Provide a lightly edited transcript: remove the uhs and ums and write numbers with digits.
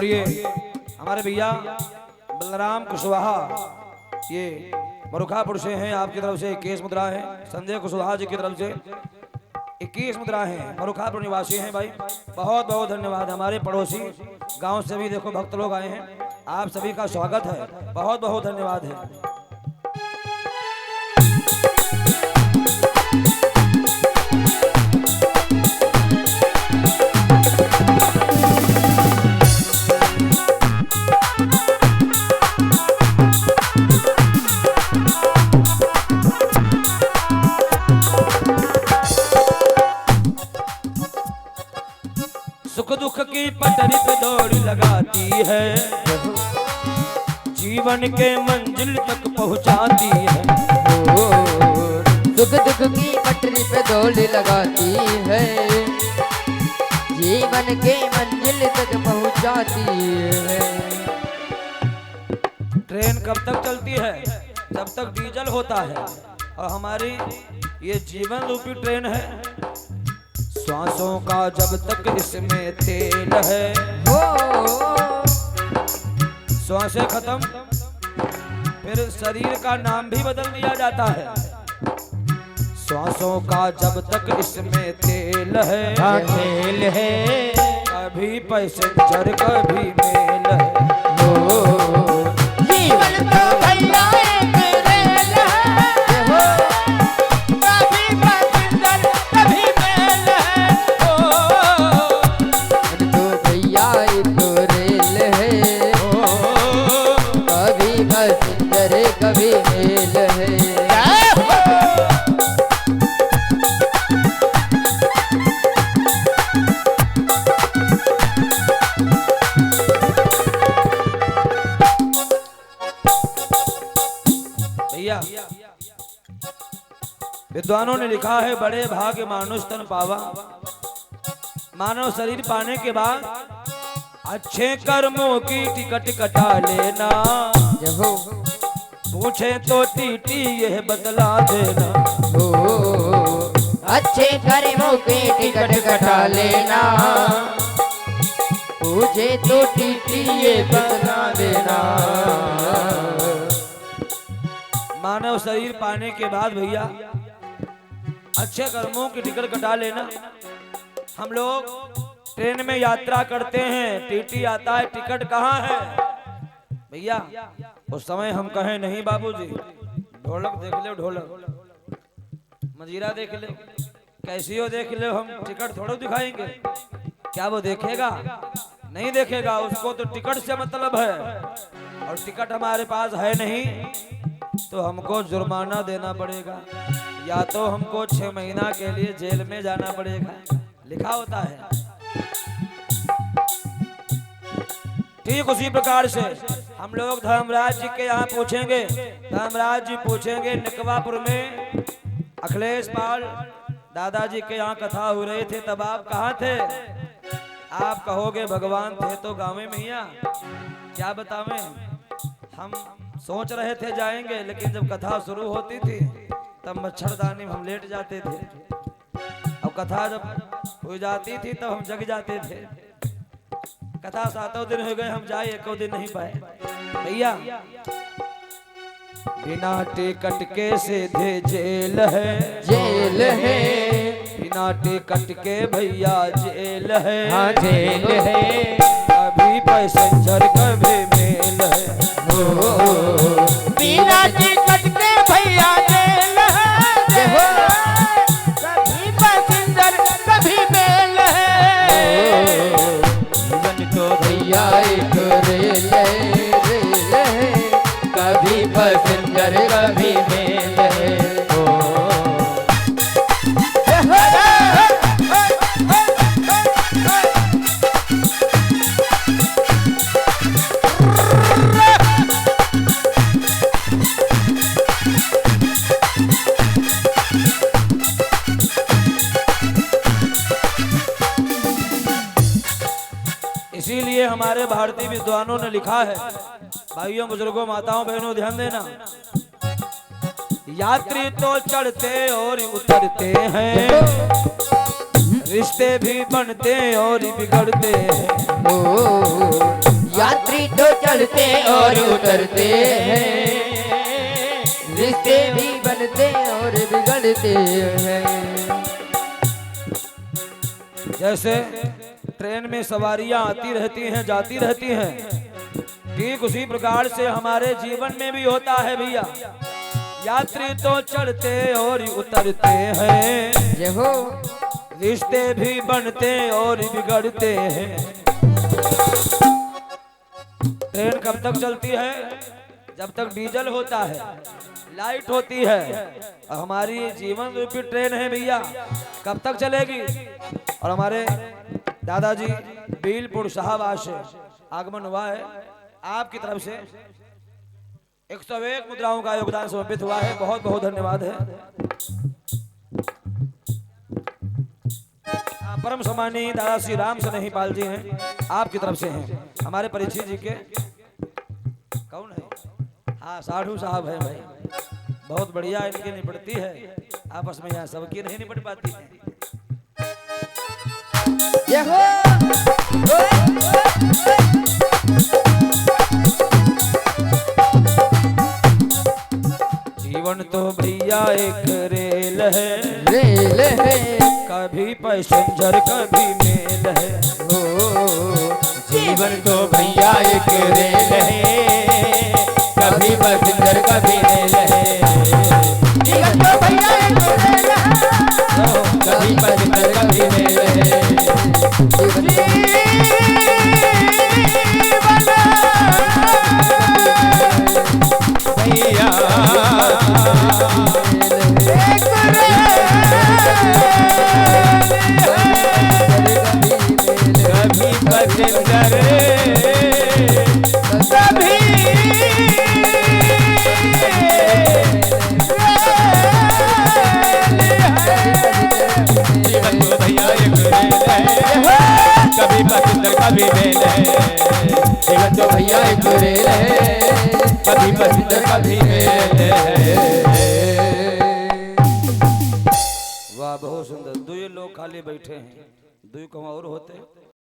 और ये हमारे भैया बलराम कुशवाहा, ये मरुखापुर से हैं। आपकी तरफ से 21 मुद्रा है। संजय कुशवाहा जी की तरफ से 21 मुद्रा है। मरुखापुर निवासी हैं भाई, बहुत बहुत धन्यवाद। हमारे पड़ोसी गांव से भी देखो भक्त लोग आए हैं, आप सभी का स्वागत है, बहुत बहुत धन्यवाद है। सुख दुख की पटरी पे दौड़ लगाती है, जीवन के मंजिल तक पहुंचाती है। सुख दुख की पटरी पे दौड़ लगाती है, जीवन के मंजिल तक पहुंचाती है। ट्रेन कब तक चलती है? जब तक डीजल होता है। और हमारी ये जीवन रूपी ट्रेन है, श्वासों का जब तक इसमें तेल है, श्वासें खत्म फिर शरीर का नाम भी बदल दिया जाता है। श्वासों का जब तक इसमें तेल है, खेल है, कभी पैसेंजर कभी मेल है। जीवन तो भैया एक रेल है, कभी पैसेंजर कभी मेल है। तो भैया एक रेल है, कभी पैसेंजर कभी मेल है। विद्वानों ने लिखा है, बड़े भाग्य मानुष तन पावा। मानव शरीर पाने के बाद अच्छे कर्मों की टिकट कटा लेना, पूछे तो टीटी यह बतला देना। अच्छे कर्मों की टिकट कटा लेना, पूछे तो टीटी ये बतला देना। मानव शरीर पाने के बाद भैया अच्छे कर्मों की टिकट कटा लेना। हम लोग ट्रेन में यात्रा करते हैं, टीटी आता है, टिकट कहाँ है भैया? उस समय हम कहें नहीं बाबूजी, ढोलक देख ले, ढोलक मजीरा देख ले, कैसी हो देख ले, हम टिकट थोड़ा दिखाएंगे। क्या वो देखेगा? नहीं देखेगा, उसको तो टिकट से मतलब है। और टिकट हमारे पास है नहीं तो हमको जुर्माना देना पड़ेगा, या तो हमको 6 महीना के लिए जेल में जाना पड़ेगा, लिखा होता है। ठीक उसी प्रकार से हम लोग धर्मराज जी के यहाँ पूछेंगे, धर्मराज जी पूछेंगे निकवापुर में अखिलेश पाल दादाजी के यहाँ कथा हो रहे थे, तब आप कहाँ थे? आप कहोगे भगवान थे तो गाँव में भैया, क्या बतावें, हम सोच रहे थे जाएंगे, लेकिन जब कथा शुरू होती थी तब मच्छरदानी में हम लेट जाते थे। अब कथा जब हो जाती थी तब हम जग जाते थे। कथा 7 दिन हो गए, हम जाए 1 दिन नहीं पाए भैया। बिना टिकट के सीधे जेल है, जेल है, बिना टिकट के भैया जेल है। हाँ जेल है, कभी पैसेंजर कभी मेल है। बिना टिकट के भैया जेल है, कभी पैसेंजर कभी मेल है। जीवन तो भैया एक रेल है, कभी पैसेंजर कभी मेल है। इसीलिए हमारे भारतीय विद्वानों ने लिखा है, भाइयों बुजुर्गों माताओं बहनों ध्यान देना, यात्री तो चढ़ते और उतरते हैं, रिश्ते भी बनते और बिगड़ते हैं। यात्री तो चढ़ते और उतरते हैं, रिश्ते भी बनते और बिगड़ते हैं। जैसे ट्रेन में सवारियां आती रहती हैं, जाती रहती हैं, ठीक उसी प्रकार से हमारे जीवन में भी होता है भैया। यात्री तो चढ़ते और उतरते हैं, जय हो। रिश्ते भी बनते और बिगड़ते हैं। ट्रेन कब तक चलती है? जब तक डीजल होता है, लाइट होती है। और हमारी जीवन रूपी ट्रेन है भैया, कब तक चलेगी? और हमारे दादाजी बीलपुर साहब आज से आगमन हुआ है, आपकी तरफ से 101 मुद्राओं का योगदान समर्पित हुआ है। बहुत बहुत धन्यवाद है। परम सम्मानी दादा श्री राम सनेहीपाल जी हैं, आपकी तरफ से हैं। हमारे परिचित जी के कौन है? हाँ, साधु साहब है भाई, बहुत बढ़िया इनकी निपटती है आपस में, यहाँ सबकी नहीं निपट पाती है। जय हो। जीवन तो भैया एक रेल है, रेल है, कभी पैसेंजर कभी मेल है। हो। जीवन तो भैया एक रेल है, कभी पैसेंजर कभी रेल है। जीवन तो भैया एक रेल है, कभी पैसेंजर कभी रेल है। भैया एक कभी पैसेंजर कभी जीवन तो भैया एक रेल है, कभी पैसेंजर कभी रेल है। जीवन तो भैया एक रेल है, कभी पैसेंजर कभी रेल है। वाह, बहुत सुंदर। दो ये लोग खाली बैठे हैं, दो कहूँ और होते।